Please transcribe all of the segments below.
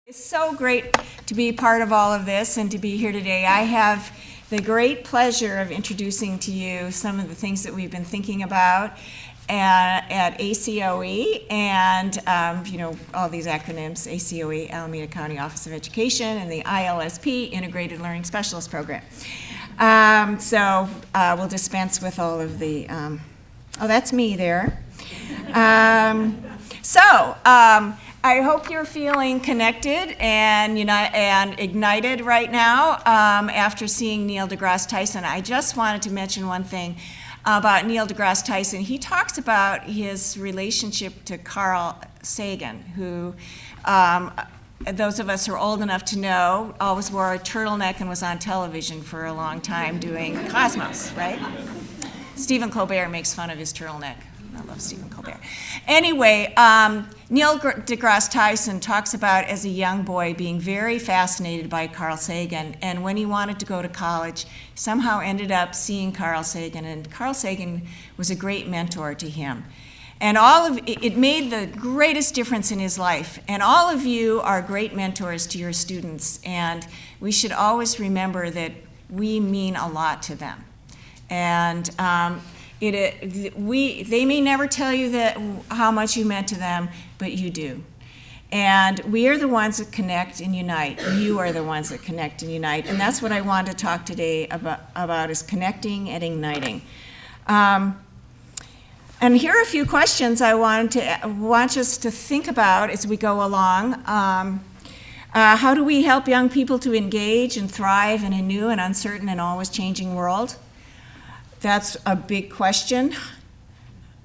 It's so great to be part of all of this and to be here today. I have the great pleasure of introducing to you some of the things that we've been thinking about at ACOE and, all these acronyms, ACOE, Alameda County Office of Education, and the ILSP, Integrated Learning Specialist Program. We'll dispense with all of the, that's me there. I hope you're feeling connected and ignited right now after seeing Neil deGrasse Tyson. I just wanted to mention one thing about Neil deGrasse Tyson. He talks about his relationship to Carl Sagan, who those of us who are old enough to know always wore a turtleneck and was on television for a long time doing Cosmos, right? Stephen Colbert makes fun of his turtleneck. I love Stephen Colbert. Anyway, Neil deGrasse Tyson talks about, as a young boy, being very fascinated by Carl Sagan, and when he wanted to go to college, somehow ended up seeing Carl Sagan, and Carl Sagan was a great mentor to him. And it made the greatest difference in his life. And all of you are great mentors to your students, and we should always remember that we mean a lot to them. And they may never tell you how much you meant to them, but you do. And we are the ones that connect and unite. You are the ones that connect and unite. And that's what I wanted to talk today about is connecting and igniting. And here are a few questions I want us to think about as we go along. How do we help young people to engage and thrive in a new and uncertain and always changing world? That's a big question.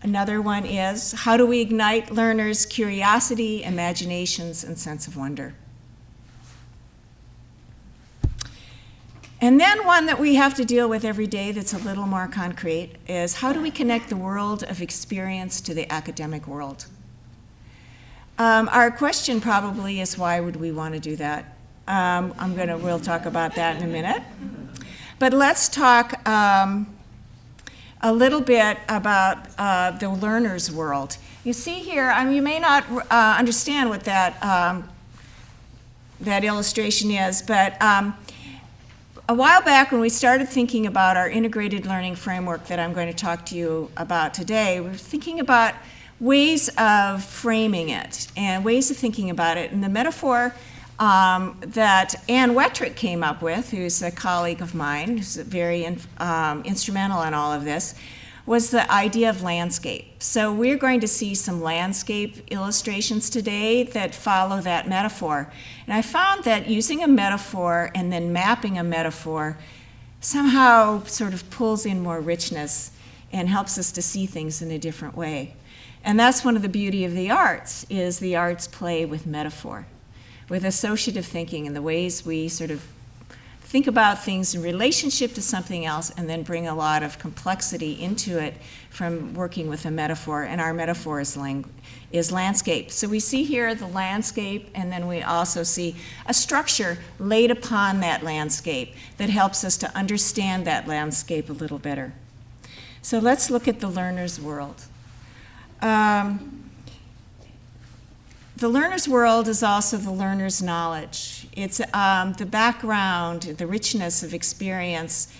Another one is, how do we ignite learners' curiosity, imaginations, and sense of wonder? And then one that we have to deal with every day that's a little more concrete is, how do we connect the world of experience to the academic world? Our question probably is, why would we want to do that? We'll talk about that in a minute. But let's talk a little bit about the learner's world. You see here, you may not understand what that illustration is, but a while back when we started thinking about our integrated learning framework that I'm going to talk to you about today, we were thinking about ways of framing it and ways of thinking about it. And the metaphor that Ann Wettrick came up with, who's a colleague of mine, who's very instrumental in all of this, was the idea of landscape. So we're going to see some landscape illustrations today that follow that metaphor. And I found that using a metaphor and then mapping a metaphor somehow sort of pulls in more richness and helps us to see things in a different way. And that's one of the beauty of the arts, is the arts play with metaphor, with associative thinking and the ways we sort of think about things in relationship to something else and then bring a lot of complexity into it from working with a metaphor. And our metaphor is landscape. So we see here the landscape, and then we also see a structure laid upon that landscape that helps us to understand that landscape a little better. So let's look at the learner's world. The learner's world is also the learner's knowledge. It's the background, the richness of experience,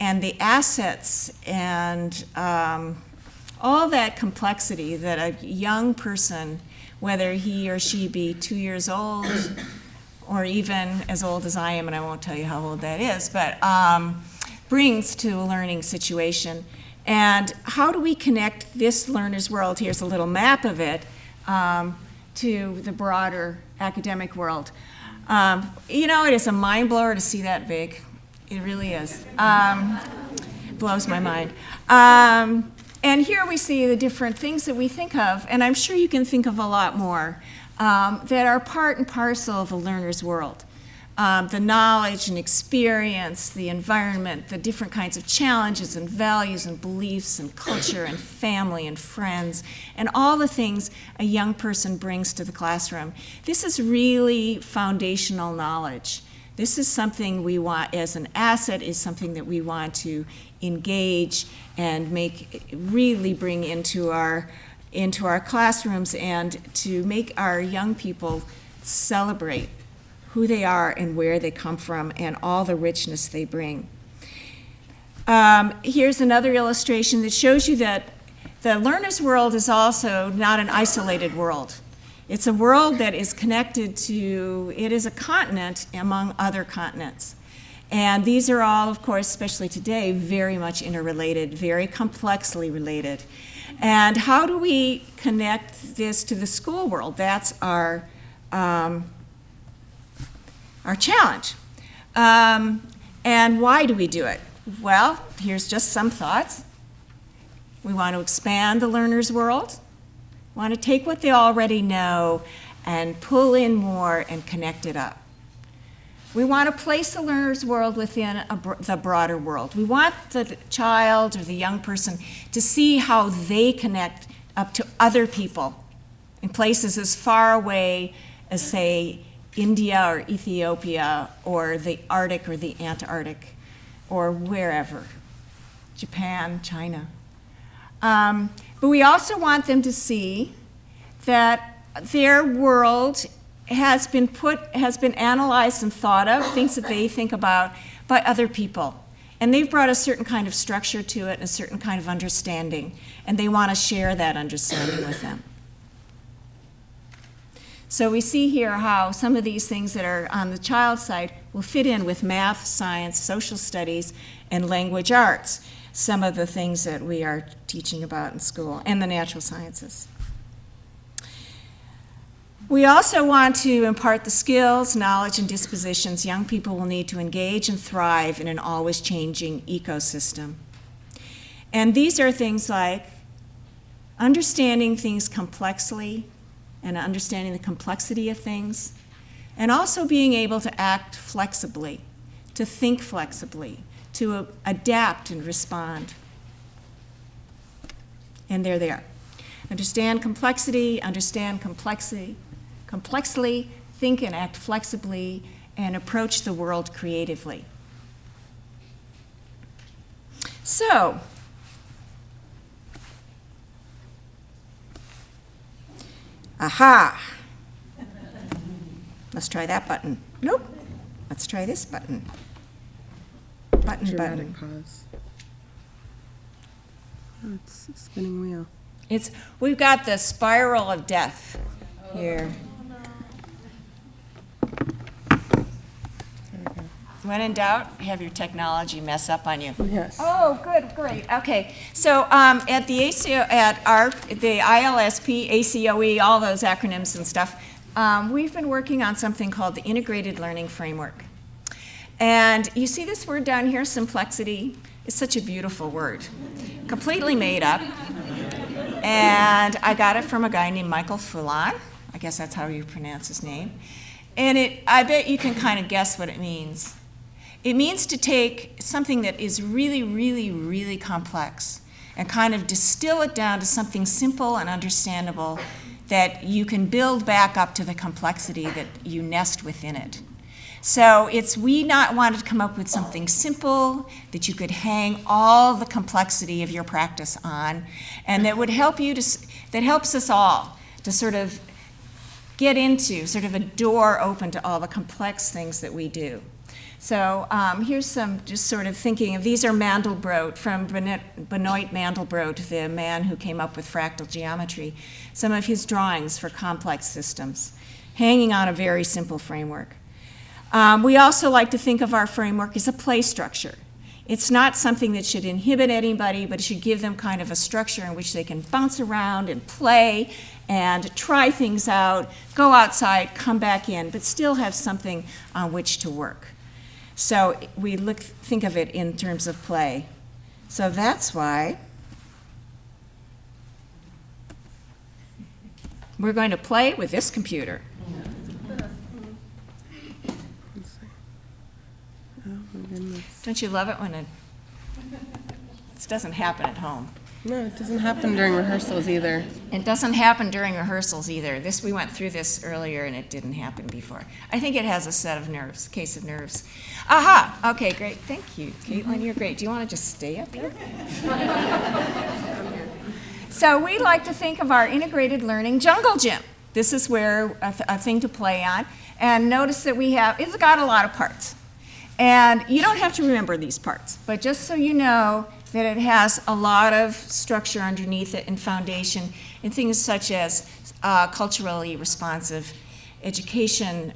and the assets and all that complexity that a young person, whether he or she be 2 years old or even as old as I am, and I won't tell you how old that is, but brings to a learning situation. And how do we connect this learner's world? Here's a little map of it. To the broader academic world. It is a mind blower to see that big. It really is. Blows my mind. And here we see the different things that we think of, and I'm sure you can think of a lot more, that are part and parcel of the learner's world. The knowledge and experience, the environment, the different kinds of challenges and values and beliefs and culture and family and friends, and all the things a young person brings to the classroom. This is really foundational knowledge. This is something we want as an asset, is something that we want to engage and really bring into our classrooms and to make our young people celebrate who they are and where they come from and all the richness they bring. Here's another illustration that shows you that the learner's world is also not an isolated world. It's a world that is connected to, it is a continent among other continents. And these are all, of course, especially today, very much interrelated, very complexly related. And how do we connect this to the school world? That's our challenge. And why do we do it? Well, here's just some thoughts. We want to expand the learner's world. We want to take what they already know and pull in more and connect it up. We want to place the learner's world within the broader world. We want the child or the young person to see how they connect up to other people in places as far away as, say, India or Ethiopia or the Arctic or the Antarctic or wherever, Japan, China. But we also want them to see that their world has been analyzed and thought of, things that they think about, by other people. And they've brought a certain kind of structure to it and a certain kind of understanding, and they want to share that understanding with them. So we see here how some of these things that are on the child side will fit in with math, science, social studies, and language arts, some of the things that we are teaching about in school, and the natural sciences. We also want to impart the skills, knowledge, and dispositions young people will need to engage and thrive in an always changing ecosystem. And these are things like understanding things complexly and understanding the complexity of things, and also being able to act flexibly, to think flexibly, to adapt and respond. And there they are. Understand complexity, complexly, think and act flexibly, and approach the world creatively. So, aha! Let's try that button. Nope. Let's try this button. Button. Pause. Oh, it's a spinning wheel. We've got the spiral of death here. When in doubt, have your technology mess up on you. Yes. Oh, good, great. Okay, so at the ACO, the ILSP, ACOE, all those acronyms and stuff, we've been working on something called the Integrated Learning Framework. And you see this word down here, simplexity? It's such a beautiful word. Completely made up. And I got it from a guy named Michael Fulan. I guess that's how you pronounce his name. And I bet you can kind of guess what it means. It means to take something that is really, really, really complex and kind of distill it down to something simple and understandable that you can build back up to the complexity that you nest within it. So we not wanted to come up with something simple that you could hang all the complexity of your practice on, and that would help you that helps us all to sort of get into sort of a door open to all the complex things that we do. So here's some just sort of thinking of, these are Mandelbrot, from Benoit Mandelbrot, the man who came up with fractal geometry, some of his drawings for complex systems, hanging on a very simple framework. We also like to think of our framework as a play structure. It's not something that should inhibit anybody, but it should give them kind of a structure in which they can bounce around and play and try things out, go outside, come back in, but still have something on which to work. So we think of it in terms of play. So that's why we're going to play with this computer. Oh my goodness. Don't you love it when this doesn't happen at home? No, it doesn't happen during rehearsals either. It doesn't happen during rehearsals either. We went through this earlier and it didn't happen before. I think it has a set of nerves, case of nerves. Aha, okay, great, thank you. Caitlin, you're great. Do you want to just stay up here? So we like to think of our integrated learning jungle gym. This is where a thing to play on. And notice that it's got a lot of parts. And you don't have to remember these parts, but just so you know that it has a lot of structure underneath it and foundation in things such as culturally responsive education,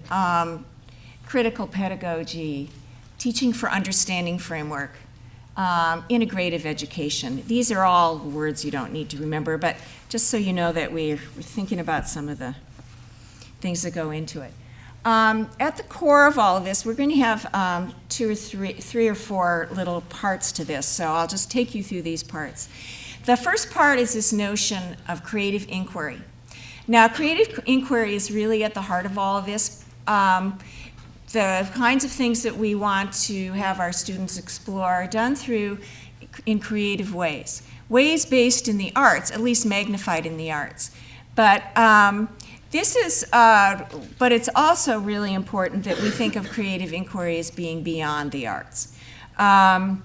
critical pedagogy, teaching for understanding framework, integrative education. These are all words you don't need to remember, but just so you know that we're thinking about some of the things that go into it. At the core of all of this, we're going to have three or four little parts to this, so I'll just take you through these parts. The first part is this notion of creative inquiry. Now, creative inquiry is really at the heart of all of this. The kinds of things that we want to have our students explore are done in creative ways based in the arts, at least magnified in the arts. But but it's also really important that we think of creative inquiry as being beyond the arts. You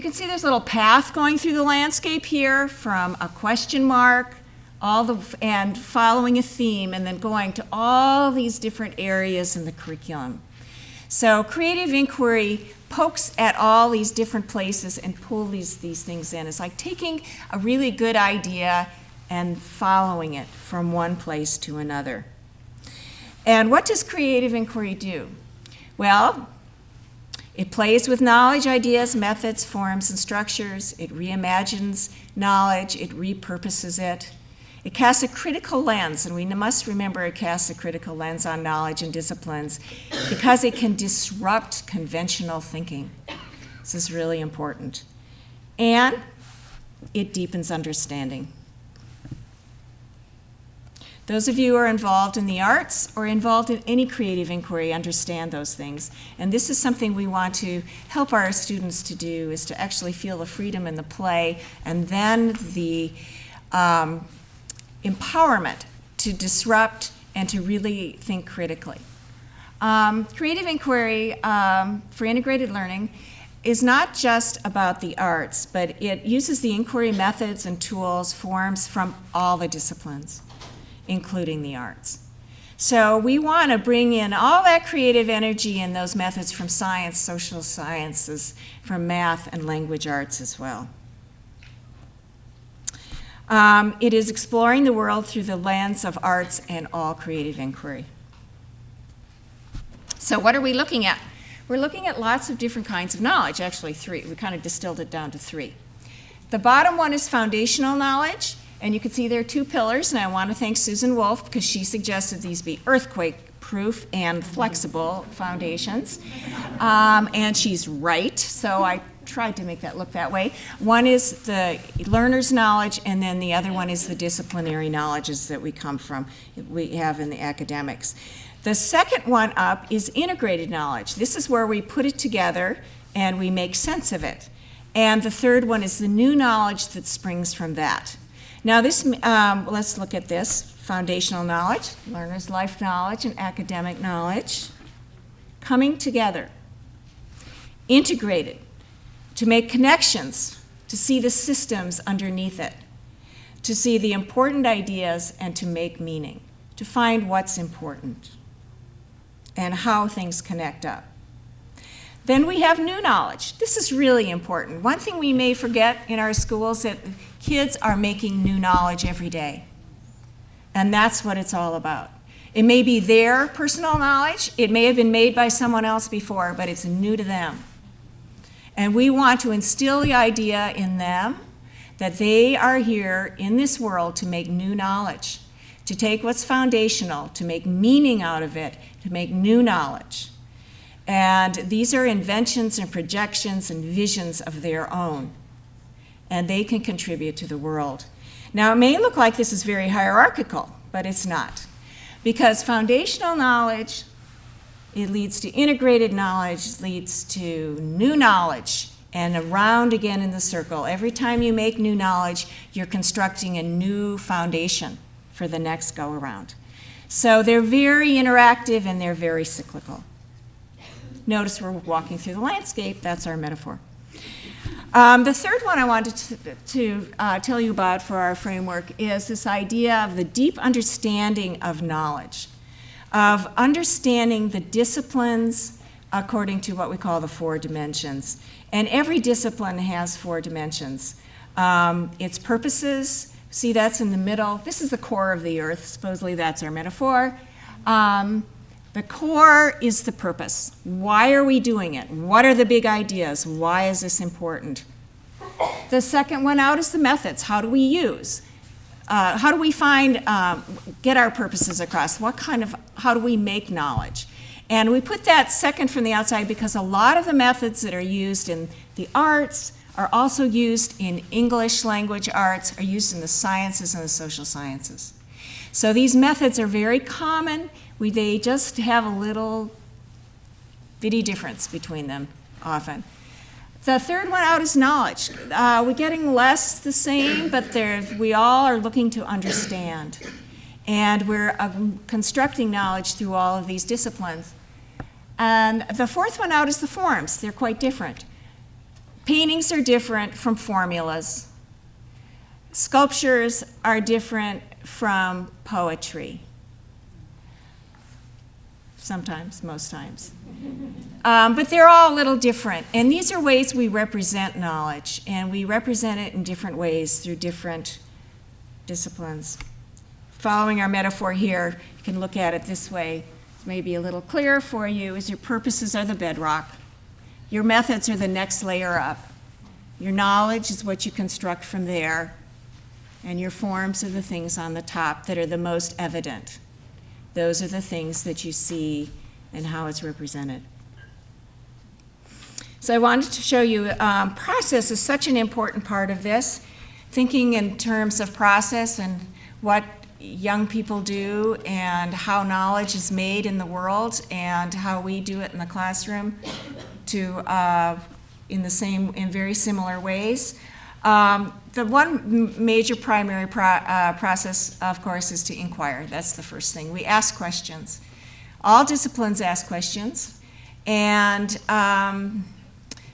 can see there's a little path going through the landscape here from a question mark and following a theme and then going to all these different areas in the curriculum. So creative inquiry pokes at all these different places and pulls these things in. It's like taking a really good idea and following it from one place to another. And what does creative inquiry do? Well, it plays with knowledge, ideas, methods, forms, and structures. It reimagines knowledge. It repurposes it. It casts a critical lens, and we must remember it casts a critical lens on knowledge and disciplines because it can disrupt conventional thinking. This is really important. And it deepens understanding. Those of you who are involved in the arts or involved in any creative inquiry understand those things. And this is something we want to help our students to do, is to actually feel the freedom in the play and then the empowerment to disrupt and to really think critically. Creative inquiry for integrated learning is not just about the arts, but it uses the inquiry methods and tools, forms from all the disciplines, including the arts. So we want to bring in all that creative energy and those methods from science, social sciences, from math and language arts as well. It is exploring the world through the lens of arts and all creative inquiry. So what are we looking at? We're looking at lots of different kinds of knowledge, actually three. We kind of distilled it down to three. The bottom one is foundational knowledge. And you can see there are two pillars, and I want to thank Susan Wolf because she suggested these be earthquake-proof and flexible foundations. And she's right, so I tried to make that look that way. One is the learner's knowledge, and then the other one is the disciplinary knowledges that we have in the academics. The second one up is integrated knowledge. This is where we put it together and we make sense of it. And the third one is the new knowledge that springs from that. Now let's look at this. Foundational knowledge, learner's life knowledge, and academic knowledge coming together, integrated, to make connections, to see the systems underneath it, to see the important ideas and to make meaning, to find what's important and how things connect up. Then we have new knowledge. This is really important. One thing we may forget in our schools is that kids are making new knowledge every day. And that's what it's all about. It may be their personal knowledge. It may have been made by someone else before, but it's new to them. And we want to instill the idea in them that they are here in this world to make new knowledge, to take what's foundational, to make meaning out of it, to make new knowledge. And these are inventions and projections and visions of their own. And they can contribute to the world. Now, it may look like this is very hierarchical, but it's not. Because foundational knowledge, it leads to integrated knowledge, leads to new knowledge, and around again in the circle. Every time you make new knowledge, you're constructing a new foundation for the next go-around. So they're very interactive and they're very cyclical. Notice we're walking through the landscape. That's our metaphor. The third one I wanted to tell you about for our framework is this idea of the deep understanding of knowledge, of understanding the disciplines according to what we call the 4 dimensions. And every discipline has 4 dimensions. Its purposes, see that's in the middle. This is the core of the earth. Supposedly that's our metaphor. The core is the purpose. Why are we doing it? What are the big ideas? Why is this important? The second one out is the methods. How do we use? How do we get our purposes across? How do we make knowledge? And we put that second from the outside because a lot of the methods that are used in the arts are also used in English language arts, are used in the sciences and the social sciences. So these methods are very common. They just have a little bitty difference between them often. The third one out is knowledge. We're getting less the same, but we all are looking to understand. And we're constructing knowledge through all of these disciplines. And the fourth one out is the forms. They're quite different. Paintings are different from formulas. Sculptures are different from poetry. Sometimes, most times. But they're all a little different. And these are ways we represent knowledge, and we represent it in different ways through different disciplines. Following our metaphor here, you can look at it this way. It's maybe a little clearer for you, is your purposes are the bedrock. Your methods are the next layer up. Your knowledge is what you construct from there, and your forms are the things on the top that are the most evident. Those are the things that you see and how it's represented. So I wanted to show you process is such an important part of this, thinking in terms of process and what young people do and how knowledge is made in the world and how we do it in the classroom in very similar ways. The one major primary process, of course, is to inquire. That's the first thing. We ask questions. All disciplines ask questions, and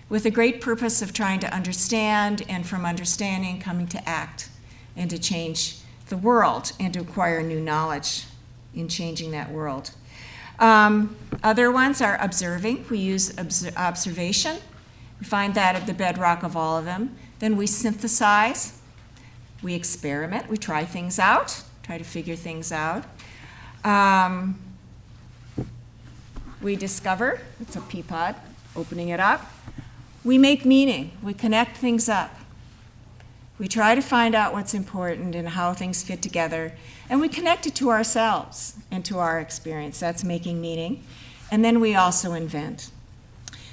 with a great purpose of trying to understand, and from understanding coming to act and to change the world and to acquire new knowledge in changing that world. Other ones are observing. We use observation. We find that at the bedrock of all of them. Then we synthesize, we experiment, we try things out, try to figure things out. We discover, it's a pea pod, opening it up. We make meaning, we connect things up. We try to find out what's important and how things fit together, and we connect it to ourselves and to our experience. That's making meaning. And then we also invent.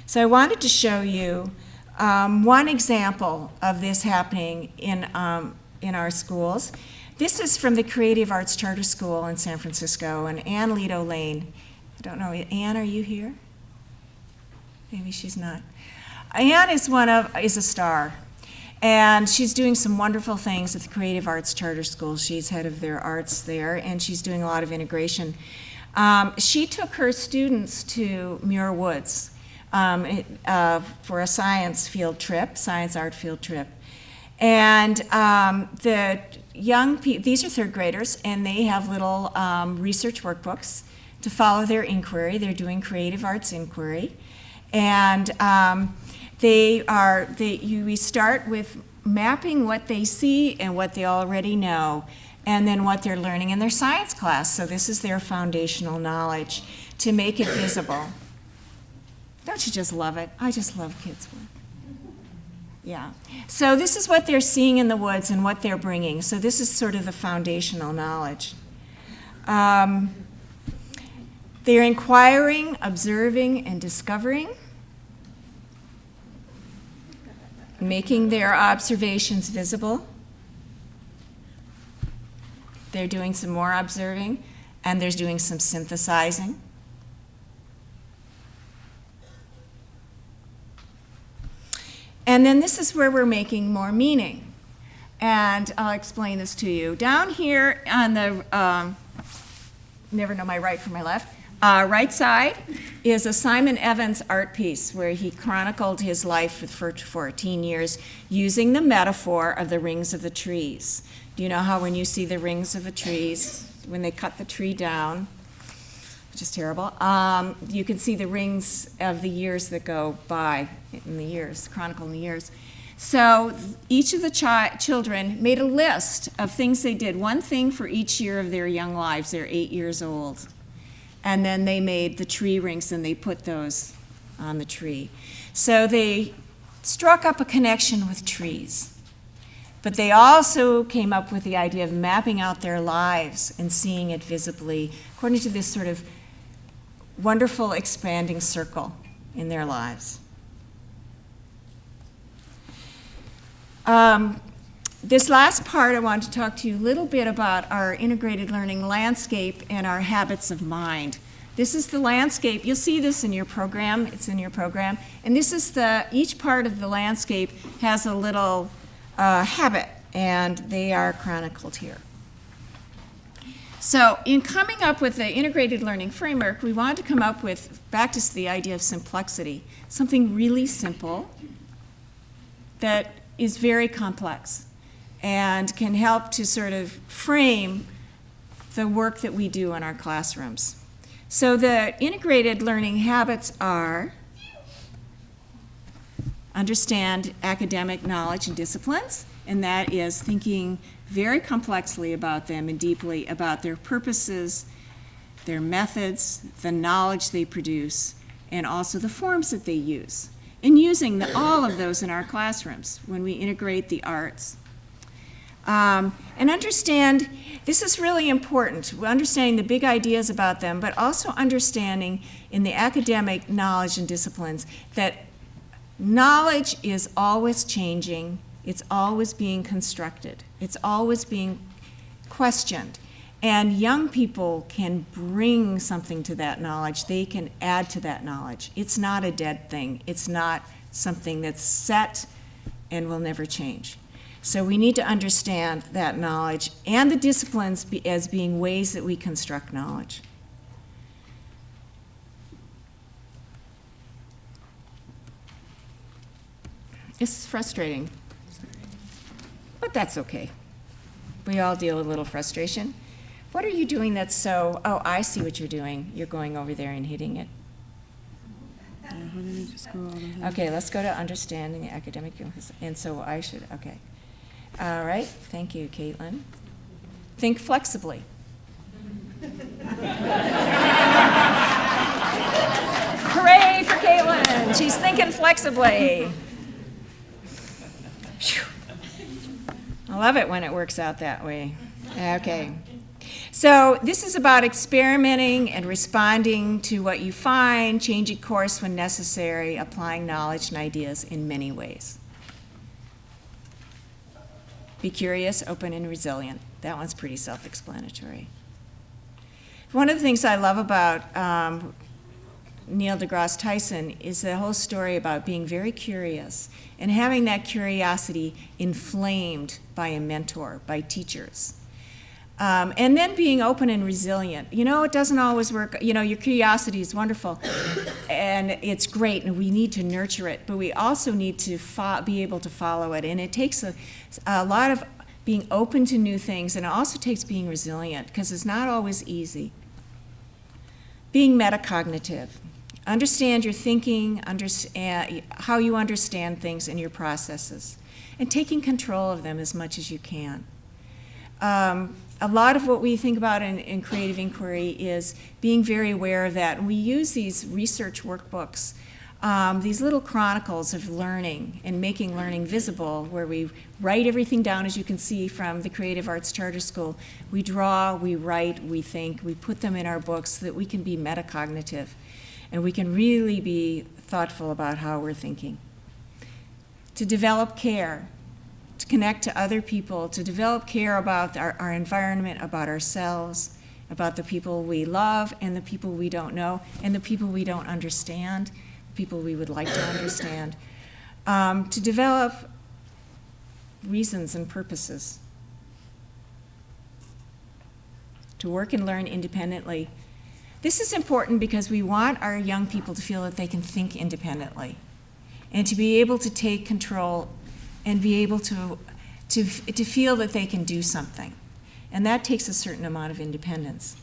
So I wanted to show you one example of this happening in our schools. This is from the Creative Arts Charter School in San Francisco, and Ann Lido Lane. I don't know, Ann, are you here? Maybe she's not. Ann is a star, and she's doing some wonderful things at the Creative Arts Charter School. She's head of their arts there, and she's doing a lot of integration. She took her students to Muir Woods for a science art field trip. And the young people, these are third graders, and they have little research workbooks to follow their inquiry. They're doing creative arts inquiry. And we start with mapping what they see and what they already know, and then what they're learning in their science class. So this is their foundational knowledge to make it visible. Don't you just love it? I just love kids' work. Yeah. So this is what they're seeing in the woods and what they're bringing. So this is sort of the foundational knowledge. They're inquiring, observing, and discovering, making their observations visible. They're doing some more observing, and they're doing some synthesizing. And then this is where we're making more meaning. And I'll explain this to you. Down here on the, never know my right from my left, right side is a Simon Evans art piece where he chronicled his life for 14 years using the metaphor of the rings of the trees. You know how when you see the rings of the trees, when they cut the tree down, which is terrible, you can see the rings of the years that go by in the years, chronicle in the years. So each of the children made a list of things they did, one thing for each year of their young lives. They're 8 years old. And then they made the tree rings and they put those on the tree. So they struck up a connection with trees. But they also came up with the idea of mapping out their lives and seeing it visibly according to this sort of wonderful expanding circle in their lives. This last part, I want to talk to you a little bit about our integrated learning landscape and our habits of mind. This is the landscape. You'll see this in your program. It's in your program. And this is each part of the landscape has a little habit, and they are chronicled here. So in coming up with the integrated learning framework, we wanted to come up with, back to the idea of simplicity, something really simple that is very complex and can help to sort of frame the work that we do in our classrooms. So the integrated learning habits are understand academic knowledge and disciplines, and that is thinking very complexly about them and deeply about their purposes, their methods, the knowledge they produce, and also the forms that they use. And using all of those in our classrooms when we integrate the arts. And understand, this is really important, understanding the big ideas about them, but also understanding in the academic knowledge and disciplines that knowledge is always changing, it's always being constructed, it's always being questioned. And young people can bring something to that knowledge, they can add to that knowledge. It's not a dead thing, it's not something that's set and will never change. So we need to understand that knowledge and the disciplines as being ways that we construct knowledge. This is frustrating, but that's okay. We all deal with a little frustration. What are you doing that's so, oh, I see what you're doing. You're going over there and hitting it. Yeah, why don't we just go all the way? Okay, let's go to understanding the academic, and so I should, okay. All right, thank you, Caitlin. Think flexibly. Hooray for Caitlin, she's thinking flexibly. Whew. I love it when it works out that way. Okay. So this is about experimenting and responding to what you find, changing course when necessary, applying knowledge and ideas in many ways. Be curious, open, and resilient. That one's pretty self-explanatory. One of the things I love about Neil deGrasse Tyson is the whole story about being very curious and having that curiosity inflamed by a mentor, by teachers. And then being open and resilient. You know, it doesn't always work. You know, your curiosity is wonderful, and it's great, and we need to nurture it, but we also need to be able to follow it. And it takes a lot of being open to new things, and it also takes being resilient, because it's not always easy. Being metacognitive. Understand your thinking, understand how you understand things and your processes, and taking control of them as much as you can. A lot of what we think about in creative inquiry is being very aware of that. And we use these research workbooks, these little chronicles of learning and making learning visible, where we write everything down, as you can see from the Creative Arts Charter School. We draw, we write, we think, we put them in our books so that we can be metacognitive and we can really be thoughtful about how we're thinking. To develop care, to connect to other people, to develop care about our environment, about ourselves, about the people we love and the people we don't know, and the people we don't understand, people we would like to understand. To develop reasons and purposes. To work and learn independently. This is important because we want our young people to feel that they can think independently and to be able to take control and be able to feel that they can do something. And that takes a certain amount of independence.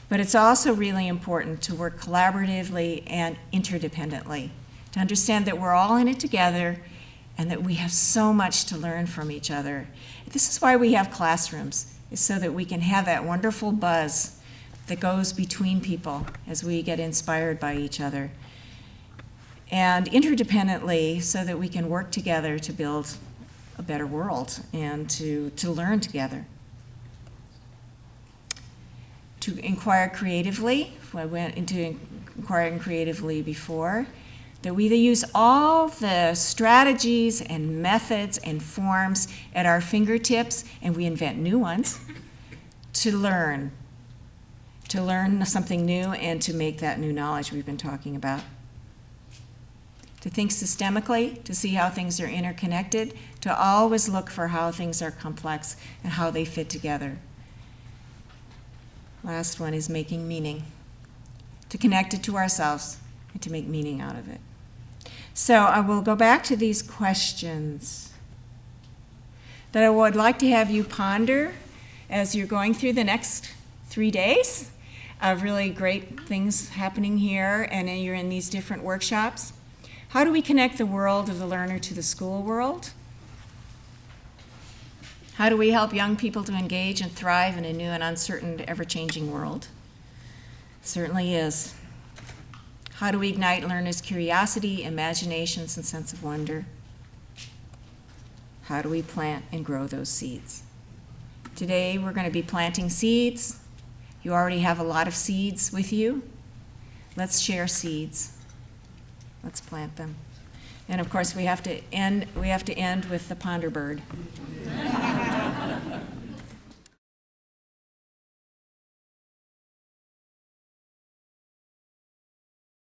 But it's also really important to work collaboratively and interdependently, to understand that we're all in it together and that we have so much to learn from each other. This is why we have classrooms, is so that we can have that wonderful buzz that goes between people as we get inspired by each other. And interdependently, so that we can work together to build a better world and to learn together. To inquire creatively, I went into inquiring creatively before, that we use all the strategies and methods and forms at our fingertips, and we invent new ones to learn something new and to make that new knowledge we've been talking about. To think systemically, to see how things are interconnected, to always look for how things are complex and how they fit together. Last one is making meaning. To connect it to ourselves and to make meaning out of it. So I will go back to these questions that I would like to have you ponder as you're going through the next 3 days of really great things happening here, and then you're in these different workshops. How do we connect the world of the learner to the school world? How do we help young people to engage and thrive in a new and uncertain, ever-changing world? It certainly is. How do we ignite learners' curiosity, imaginations, and sense of wonder? How do we plant and grow those seeds? Today we're going to be planting seeds. You already have a lot of seeds with you. Let's share seeds. Let's plant them. And of course we have to end with the ponder bird.